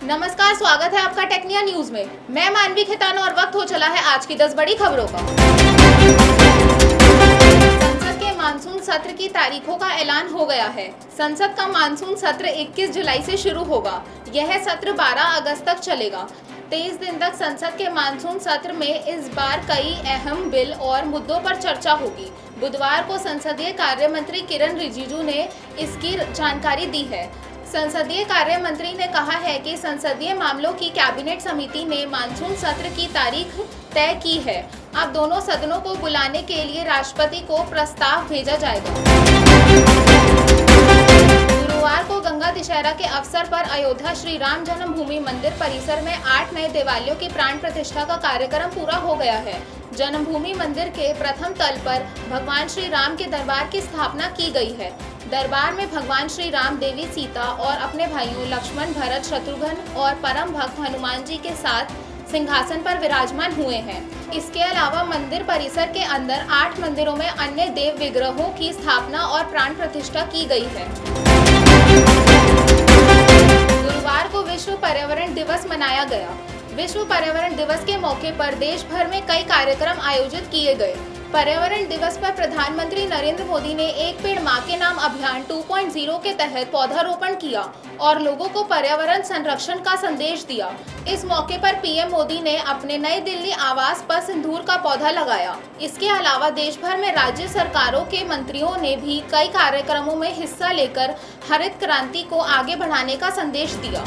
नमस्कार, स्वागत है आपका टेक्निया न्यूज में। मैं मानवी खेताना और वक्त हो चला है आज की 10 बड़ी खबरों का। संसद के मानसून सत्र की तारीखों का ऐलान हो गया है। संसद का मानसून सत्र 21 जुलाई से शुरू होगा। यह सत्र 12 अगस्त तक चलेगा। 23 दिन तक संसद के मानसून सत्र में इस बार कई अहम बिल और मुद्दों पर चर्चा होगी। बुधवार को संसदीय कार्य मंत्री किरण रिजिजू ने इसकी जानकारी दी है। संसदीय कार्य मंत्री ने कहा है कि संसदीय मामलों की कैबिनेट समिति ने मानसून सत्र की तारीख तय की है। अब दोनों सदनों को बुलाने के लिए राष्ट्रपति को प्रस्ताव भेजा जाएगा। गुरुवार को गंगा दशहरा के अवसर पर अयोध्या श्री राम जन्मभूमि मंदिर परिसर में 8 नए देवालयों की प्राण प्रतिष्ठा का कार्यक्रम पूरा हो गया है। जन्मभूमि मंदिर के प्रथम तल पर भगवान श्री राम के दरबार की स्थापना की गई है। दरबार में भगवान श्री राम, देवी सीता और अपने भाइयों लक्ष्मण, भरत, शत्रुघ्न और परम भक्त हनुमान जी के साथ सिंहासन पर विराजमान हुए हैं। इसके अलावा मंदिर परिसर के अंदर 8 मंदिरों में अन्य देव विग्रहों की स्थापना और प्राण प्रतिष्ठा की गई है। गुरुवार को विश्व पर्यावरण दिवस मनाया गया। विश्व पर्यावरण दिवस के मौके पर देश भर में कई कार्यक्रम आयोजित किए गए। पर्यावरण दिवस पर प्रधानमंत्री नरेंद्र मोदी ने एक पेड़ मां के नाम अभियान 2.0 के तहत पौधारोपण किया और लोगों को पर्यावरण संरक्षण का संदेश दिया। इस मौके पर पीएम मोदी ने अपने नई दिल्ली आवास पर सिंदूर का पौधा लगाया। इसके अलावा देश भर में राज्य सरकारों के मंत्रियों ने भी कई कार्यक्रमों में हिस्सा लेकर हरित क्रांति को आगे बढ़ाने का संदेश दिया।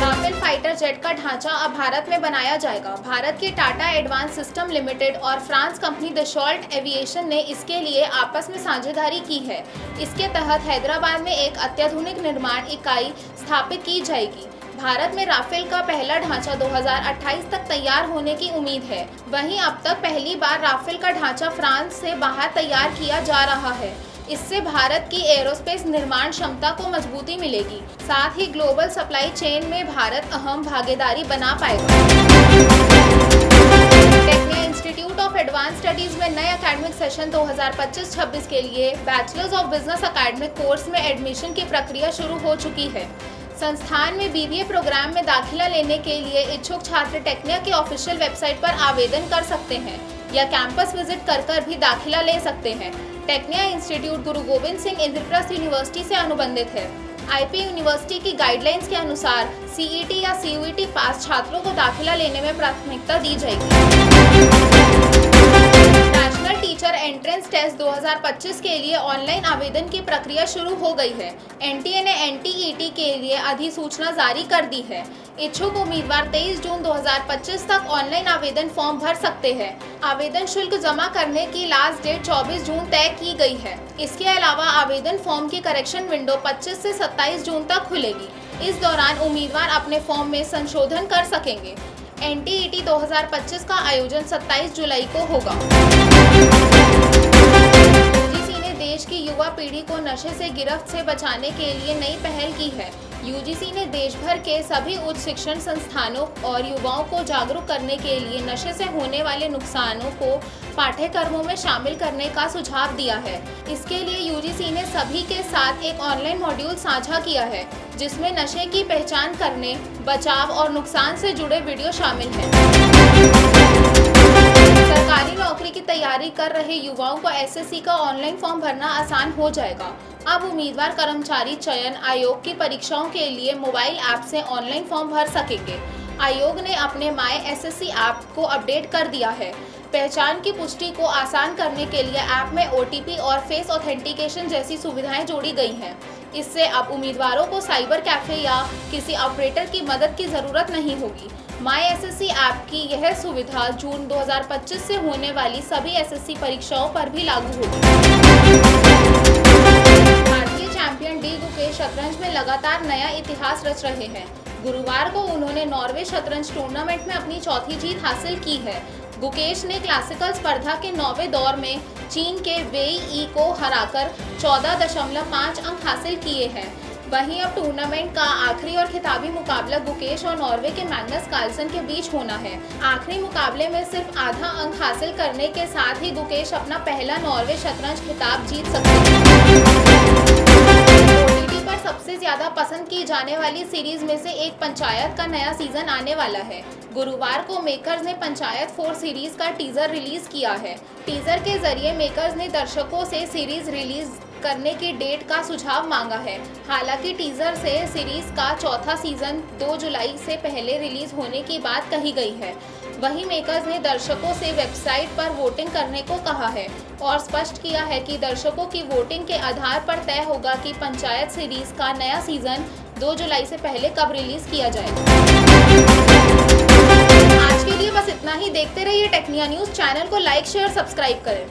राफेल फाइटर जेट का ढांचा अब भारत में बनाया जाएगा। भारत की टाटा एडवांस सिस्टम लिमिटेड और फ्रांस कंपनी दशॉल्ट एविएशन ने इसके लिए आपस में साझेदारी की है। इसके तहत हैदराबाद में एक अत्याधुनिक निर्माण इकाई स्थापित की जाएगी। भारत में राफेल का पहला ढांचा 2028 तक तैयार होने की उम्मीद है। वहीं अब तक पहली बार राफेल का ढांचा फ्रांस से बाहर तैयार किया जा रहा है। इससे भारत की एरोस्पेस निर्माण क्षमता को मजबूती मिलेगी। साथ ही ग्लोबल सप्लाई चेन में भारत अहम भागीदारी बना पाएगा। Tecnia institute of advance studies में नए एकेडमिक सेशन 2025-26 के लिए bachelors of business academic course में एडमिशन की प्रक्रिया शुरू हो चुकी है। संस्थान में बीबीए प्रोग्राम में दाखिला लेने के लिए इच्छुक छात्र टेक्निया की ऑफिशियल वेबसाइट पर आवेदन कर सकते हैं या कैंपस विजिट कर भी दाखिला ले सकते हैं। टेक्निया इंस्टीट्यूट गुरु गोविंद सिंह इंद्रप्रस्थ यूनिवर्सिटी से अनुबंधित है। आईपी यूनिवर्सिटी की गाइडलाइंस के अनुसार सीईटी या सीयूईटी पास छात्रों को दाखिला लेने में प्राथमिकता दी जाएगी। नेशनल टीचर एंट्रेंस टेस्ट 2025 के लिए ऑनलाइन आवेदन की प्रक्रिया शुरू हो गई है। एनटीए ने एनटीईटी के लिए अधिसूचना जारी कर दी है। इच्छुक उम्मीदवार 23 जून 2025 तक ऑनलाइन आवेदन फॉर्म भर सकते हैं। आवेदन शुल्क जमा करने की लास्ट डेट 24 जून तय की गई है। इसके अलावा आवेदन फॉर्म की करेक्शन विंडो 25 से 27 जून तक खुलेगी। इस दौरान उम्मीदवार अपने फॉर्म में संशोधन कर सकेंगे। एनटीईटी 2025 का आयोजन 27 जुलाई को होगा। यूजीसी ने देश की युवा पीढ़ी को नशे से गिरफ्त से बचाने के लिए नई पहल की है। यूजीसी ने देश भर के सभी उच्च शिक्षण संस्थानों और युवाओं को जागरूक करने के लिए नशे से होने वाले नुकसानों को पाठ्यक्रमों में शामिल करने का सुझाव दिया है। इसके लिए यूजीसी ने सभी के साथ एक ऑनलाइन मॉड्यूल साझा किया है जिसमें नशे की पहचान करने, बचाव और नुकसान से जुड़े वीडियो शामिल हैं। सरकारी नौकरी की तैयारी कर रहे युवाओं को एसएससी का ऑनलाइन फॉर्म भरना आसान हो जाएगा। अब उम्मीदवार कर्मचारी चयन आयोग की परीक्षाओं के लिए मोबाइल ऐप से ऑनलाइन फॉर्म भर सकेंगे। आयोग ने अपने माय एसएससी ऐप को अपडेट कर दिया है। पहचान की पुष्टि को आसान करने के लिए ऐप में ओटीपी और फेस ऑथेंटिकेशन जैसी सुविधाएं जोड़ी गई हैं। इससे अब उम्मीदवारों को साइबर कैफे या किसी ऑपरेटर की मदद की जरूरत नहीं होगी। माय एसएससी ऐप की यह सुविधा जून 2025 से होने वाली सभी एसएससी परीक्षाओं पर भी लागू होगी। भारतीय चैंपियन डी गुकेश शतरंज में लगातार नया इतिहास रच रहे हैं। गुरुवार को उन्होंने नॉर्वे शतरंज टूर्नामेंट में अपनी चौथी जीत हासिल की है। गुकेश ने क्लासिकल स्पर्धा के 9वें दौर में चीन के वेई ई को हराकर 14.5 अंक हासिल किए हैं। वहीं अब टूर्नामेंट का आखिरी और खिताबी मुकाबला गुकेश और नॉर्वे के मैग्नस कार्लसन के बीच होना है। आखिरी मुकाबले में सिर्फ आधा अंक हासिल करने के साथ ही गुकेश अपना पहला नॉर्वे शतरंज खिताब जीत सकते हैं। पर सबसे ज्यादा पसंद की जाने वाली सीरीज में से एक पंचायत का नया सीजन आने वाला है। गुरुवार को मेकर्स ने पंचायत 4 सीरीज का टीजर रिलीज किया है। टीजर के जरिए मेकर्स ने दर्शकों से सीरीज रिलीज करने की डेट का सुझाव मांगा है। हालांकि टीजर से सीरीज का चौथा सीजन 2 जुलाई से पहले रिलीज होने की बात कही गई है। वहीं मेकर्स ने दर्शकों से वेबसाइट पर वोटिंग करने को कहा है और स्पष्ट किया है कि दर्शकों की वोटिंग के आधार पर तय होगा कि पंचायत सीरीज का नया सीजन 2 जुलाई से पहले कब रिलीज किया जाएगा। आज के लिए बस इतना ही। देखते रहिए टेक्निया न्यूज़। चैनल को लाइक शेयर सब्सक्राइब करें।